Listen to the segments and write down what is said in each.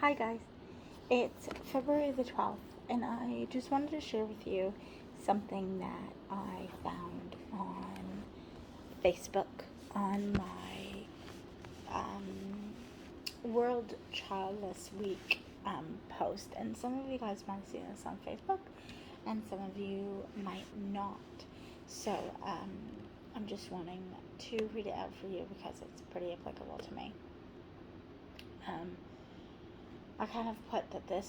Hi guys, it's February the 12th, and I just wanted to share with you something that I found on Facebook on my World Childless Week post. And some of you guys might have seen this on Facebook, and some of you might not. So I'm just wanting to read it out for you because it's pretty applicable to me. I kind of put that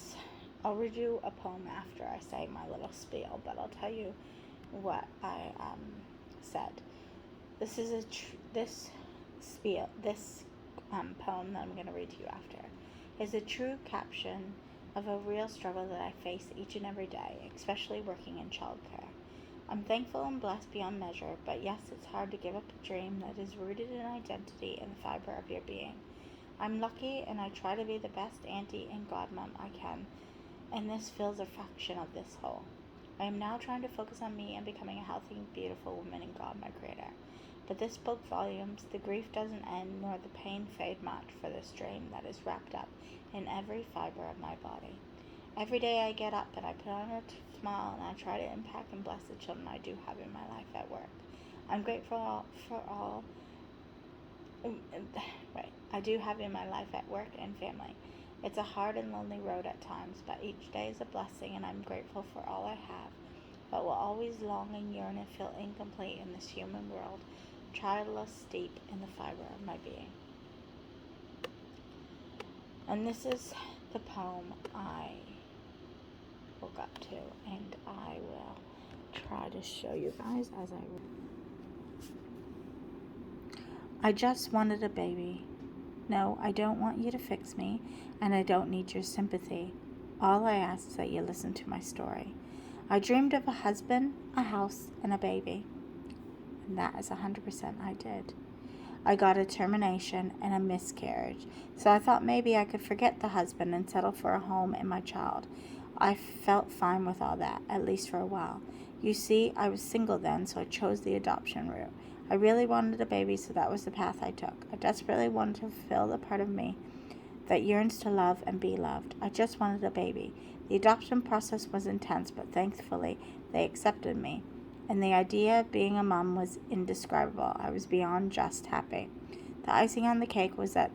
I'll read you a poem after I say my little spiel, but I'll tell you what I said. This is this poem that I'm going to read to you after is a true caption of a real struggle that I face each and every day, especially working in childcare. I'm thankful and blessed beyond measure, but yes, it's hard to give up a dream that is rooted in identity and the fiber of your being. I'm lucky and I try to be the best auntie and godmom I can, and this fills a fraction of this whole. I am now trying to focus on me and becoming a healthy, beautiful woman in God, my Creator. But this spoke volumes. The grief doesn't end, nor the pain fade much for this dream that is wrapped up in every fiber of my body. Every day I get up and I put on a smile and I try to impact and bless the children I do have in my life at work. I'm grateful for all I do have in my life at work and family. It's a hard and lonely road at times, but each day is a blessing and I'm grateful for all I have, but will always long and yearn and feel incomplete in this human world, childless, deep in the fiber of my being. And this is the poem I woke up to, and I will try to show you guys as I read. I just wanted a baby. No, I don't want you to fix me, and I don't need your sympathy. All I ask is that you listen to my story. I dreamed of a husband, a house, and a baby. And that is 100% I did. I got a termination and a miscarriage, so I thought maybe I could forget the husband and settle for a home and my child. I felt fine with all that, at least for a while. You see, I was single then, so I chose the adoption route. I really wanted a baby, so that was the path I took. I desperately wanted to fulfill the part of me that yearns to love and be loved. I just wanted a baby. The adoption process was intense, but thankfully they accepted me. And the idea of being a mom was indescribable. I was beyond just happy. The icing on the cake was that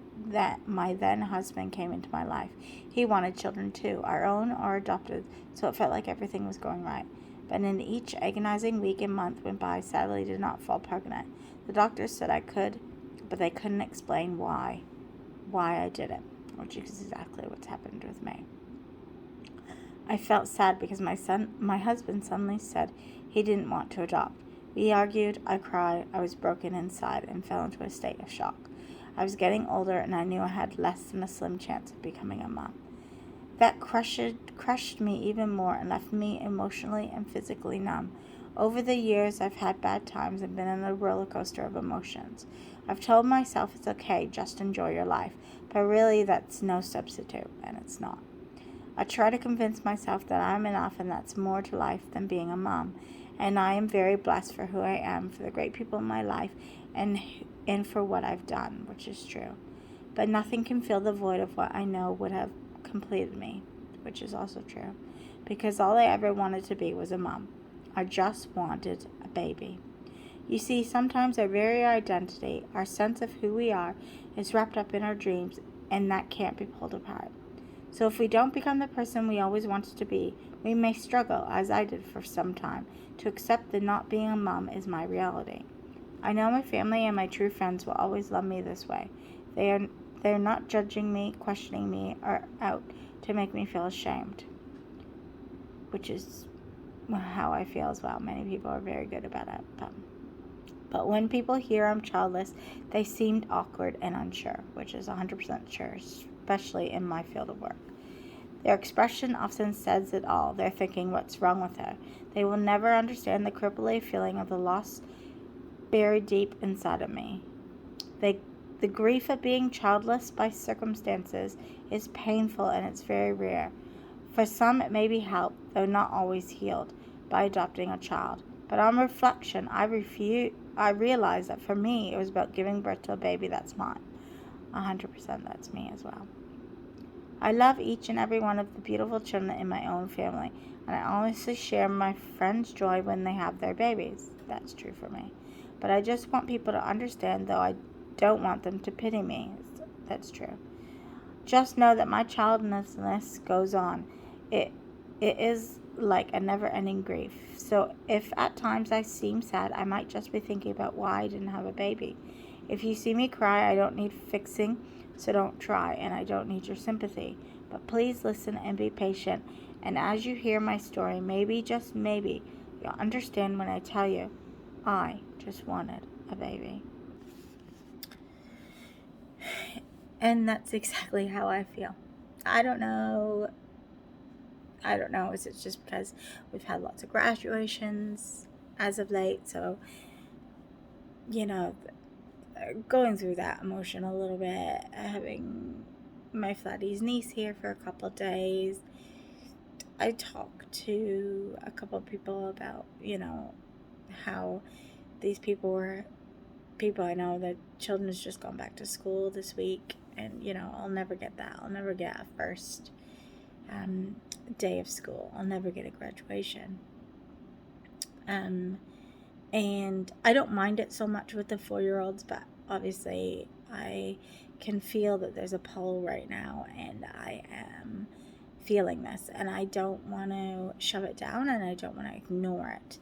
my then husband came into my life. He wanted children too, our own or adopted, so it felt like everything was going right. But in each agonizing week and month went by, sadly did not fall pregnant. The doctors said I could, but they couldn't explain why I did it, which is exactly what's happened with me. I felt sad because my husband suddenly said he didn't want to adopt. We argued, I cried, I was broken inside and fell into a state of shock. I was getting older and I knew I had less than a slim chance of becoming a mom. That crushed me even more and left me emotionally and physically numb. Over the years, I've had bad times and been in a roller coaster of emotions. I've told myself it's okay, just enjoy your life, but really that's no substitute, and it's not. I try to convince myself that I'm enough and that's more to life than being a mom, and I am very blessed for who I am, for the great people in my life, and for what I've done, which is true. But nothing can fill the void of what I know would have completed me, which is also true, because all I ever wanted to be was a mom. I just wanted a baby. You see, sometimes our very identity, our sense of who we are, is wrapped up in our dreams, and that can't be pulled apart. So if we don't become the person we always wanted to be, we may struggle, as I did for some time, to accept that not being a mom is my reality. I know my family and my true friends will always love me this way. They're not judging me, questioning me, or out to make me feel ashamed, which is how I feel as well. Many people are very good about it. But when people hear I'm childless, they seemed awkward and unsure, which is 100% sure, especially in my field of work. Their expression often says it all. They're thinking, what's wrong with her? They will never understand the crippling feeling of the loss buried deep inside of me. The grief of being childless by circumstances is painful and it's very rare. For some, it may be helped, though not always healed, by adopting a child. But on reflection, I realized that for me, it was about giving birth to a baby that's mine. 100% that's me as well. I love each and every one of the beautiful children in my own family, and I honestly share my friends' joy when they have their babies. That's true for me. But I just want people to understand, though I don't want them to pity me. That's true. Just know that my childlessness goes on. It it is like a never-ending grief. So if at times I seem sad, I might just be thinking about why I didn't have a baby. If you see me cry, I don't need fixing, so don't try, and I don't need your sympathy. But please listen and be patient. And as you hear my story, maybe, just maybe, you'll understand when I tell you, I just wanted a baby. And that's exactly how I feel. I don't know. Is it just because we've had lots of graduations as of late? So, you know, going through that emotion a little bit, having my Flatty's niece here for a couple of days. I talked to a couple of people about, how these people I know, that children has just gone back to school this week, and, I'll never get that. I'll never get a first day of school. I'll never get a graduation. And I don't mind it so much with the 4-year-olds, but obviously I can feel that there's a pull right now, and I am feeling this, and I don't want to shove it down, and I don't want to ignore it,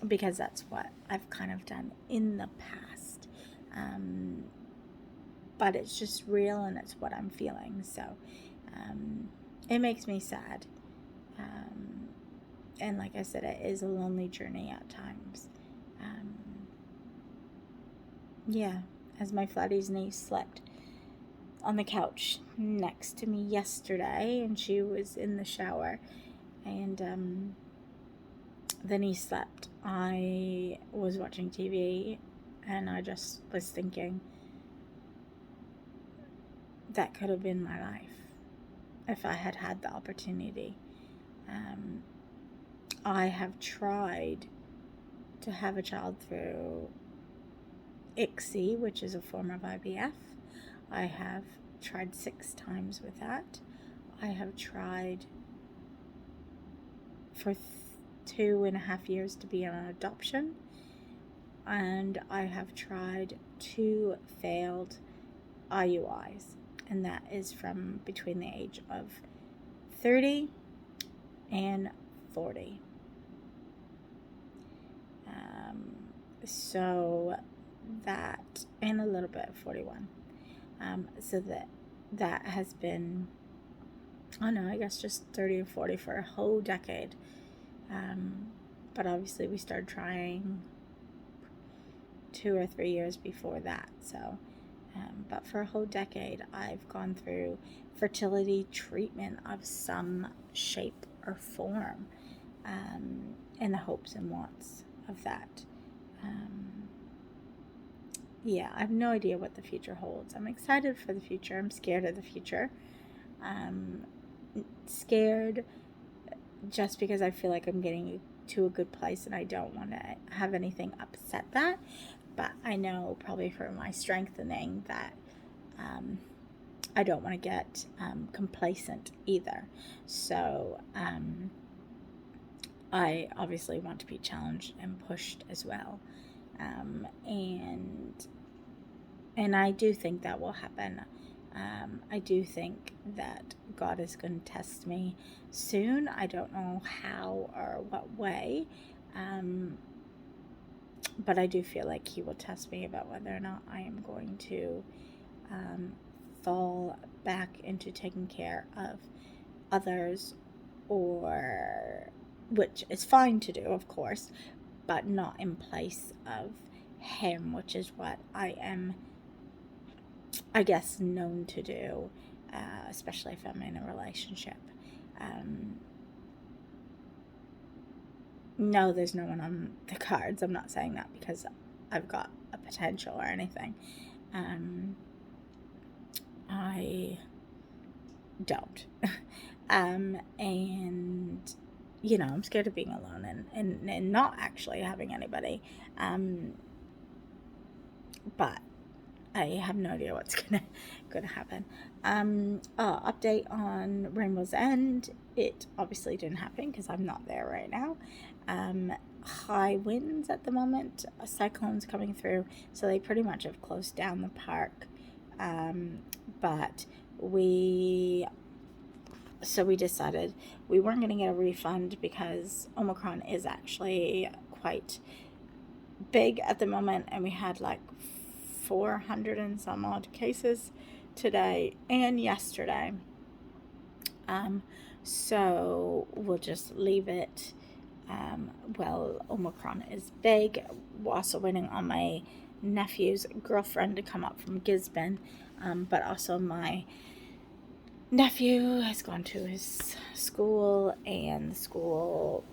because that's what I've kind of done in the past. But it's just real, and it's what I'm feeling, so it makes me sad. And like I said, it is a lonely journey at times. As my Flatty's niece slept on the couch next to me yesterday, and she was in the shower, and then he slept. I was watching TV, and I just was thinking, that could have been my life if I had had the opportunity. I have tried to have a child through ICSI, which is a form of IVF. I have tried 6 times with that. I have tried for 2.5 years to be on adoption, and I have tried 2 failed IUIs, and that is from between the age of 30 and 40. So that, and a little bit of 41. So that has been, I guess just 30 and 40 for a whole decade. But obviously we started trying 2 or 3 years before that. So, but for a whole decade, I've gone through fertility treatment of some shape or form, in the hopes and wants of that. I have no idea what the future holds. I'm excited for the future. I'm scared of the future. Scared just because I feel like I'm getting to a good place, and I don't want to have anything upset that. But I know, probably for my strengthening, that I don't want to get complacent either. So I obviously want to be challenged and pushed as well. And I do think that will happen. I do think that God is going to test me soon. I don't know how or what way, but I do feel like He will test me about whether or not I am going to fall back into taking care of others, or, which is fine to do, of course, but not in place of Him, which is what I am, I guess, known to do, especially if I'm in a relationship. No, there's no one on the cards. I'm not saying that because I've got a potential or anything. I don't. And, I'm scared of being alone and not actually having anybody. But I have no idea what's gonna happen. Update on Rainbow's End. It obviously didn't happen because I'm not there right now. High winds at the moment. A cyclone's coming through, so they pretty much have closed down the park. But we decided we weren't going to get a refund because Omicron is actually quite big at the moment, and we had like 400 and some odd cases today and yesterday. So we'll just leave it. Well, Omicron is big. We're also waiting on my nephew's girlfriend to come up from Gisborne, but also my nephew has gone to his school, and the school,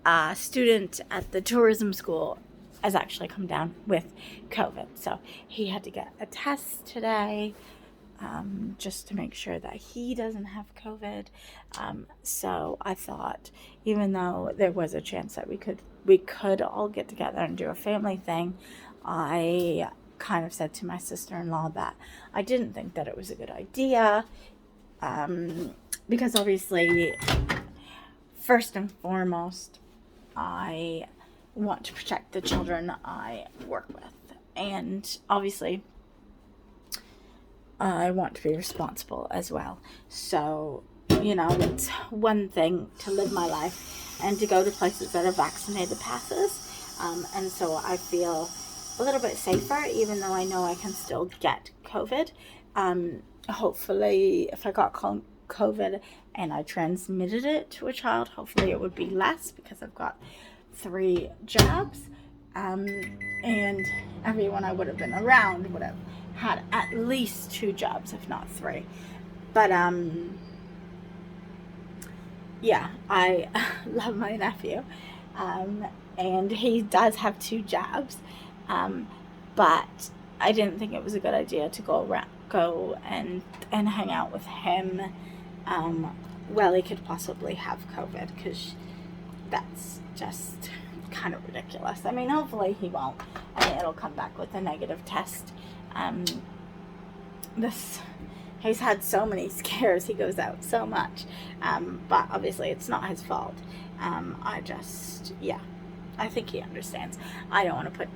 a student at the tourism school has actually come down with COVID. So he had to get a test today, just to make sure that he doesn't have COVID. So I thought, even though there was a chance that we could all get together and do a family thing, I kind of said to my sister-in-law that I didn't think that it was a good idea, because obviously, first and foremost, I want to protect the children I work with, and obviously I want to be responsible as well. So, it's one thing to live my life and to go to places that are vaccinated passes, and so I feel a little bit safer, even though I know I can still get COVID. Hopefully, if I got COVID and I transmitted it to a child, hopefully it would be less, because I've got 3 jabs, and everyone I would have been around would have had at least 2 jobs, if not 3. But yeah, I love my nephew, and he does have 2 jabs, but I didn't think it was a good idea to go and hang out with him while he could possibly have COVID, because that's just kind of ridiculous. I mean, hopefully he won't. I mean, it'll come back with a negative test. He's had so many scares, he goes out so much, but obviously it's not his fault. I think he understands. I don't want to put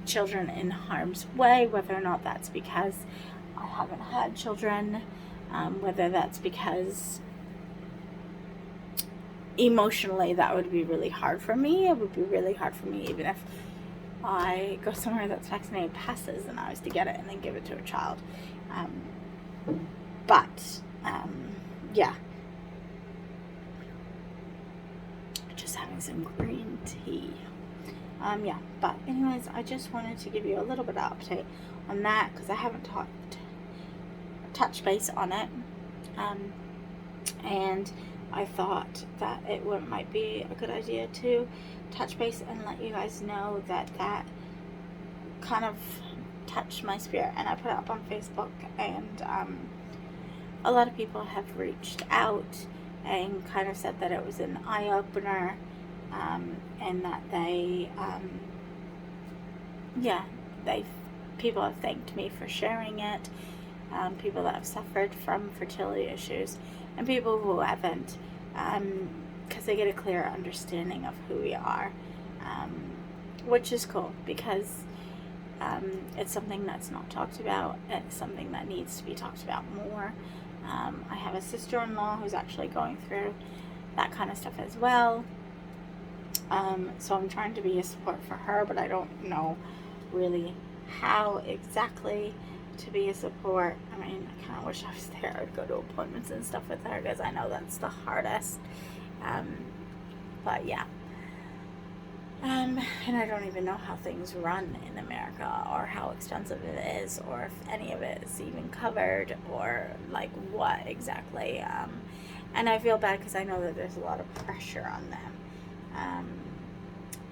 children in harm's way, whether or not that's because I haven't had children, whether that's because emotionally that would be really hard for me. It would be really hard for me even if I go somewhere that's vaccinated passes and I was to get it and then give it to a child. Yeah. Just having some green tea. But anyways, I just wanted to give you a little bit of update on that, because I haven't touched base on it. And I thought that it might be a good idea to touch base and let you guys know that kind of touched my spirit, and I put it up on Facebook, and a lot of people have reached out and kind of said that it was an eye-opener, and that people have thanked me for sharing it, people that have suffered from fertility issues, and people who haven't, because they get a clearer understanding of who we are, which is cool, because it's something that's not talked about. It's something that needs to be talked about more. I have a sister-in-law who's actually going through that kind of stuff as well, so I'm trying to be a support for her, but I don't know really how exactly to be a support. I mean, I kind of wish I was there. I'd go to appointments and stuff with her, because I know that's the hardest. But yeah. And I don't even know how things run in America, or how expensive it is, or if any of it is even covered, or like what exactly. And I feel bad because I know that there's a lot of pressure on them.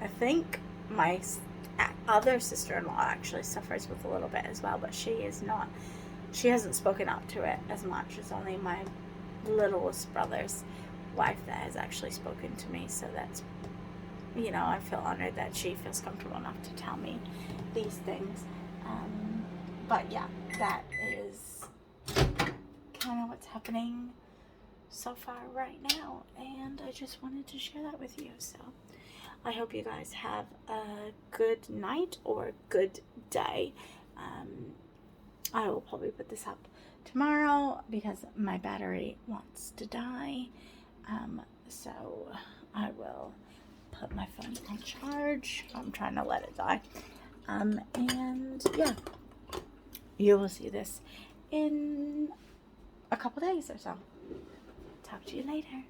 I think my other sister-in-law actually suffers with a little bit as well, but she hasn't spoken up to it as much. It's only my littlest brother's wife that has actually spoken to me, so that's you know, I feel honored that she feels comfortable enough to tell me these things. But yeah, that is kind of what's happening so far right now, and I just wanted to share that with you. So I hope you guys have a good night or good day. I will probably put this up tomorrow because my battery wants to die. So I will put my phone on charge. I'm trying to let it die. And yeah, you will see this in a couple days or so. Talk to you later.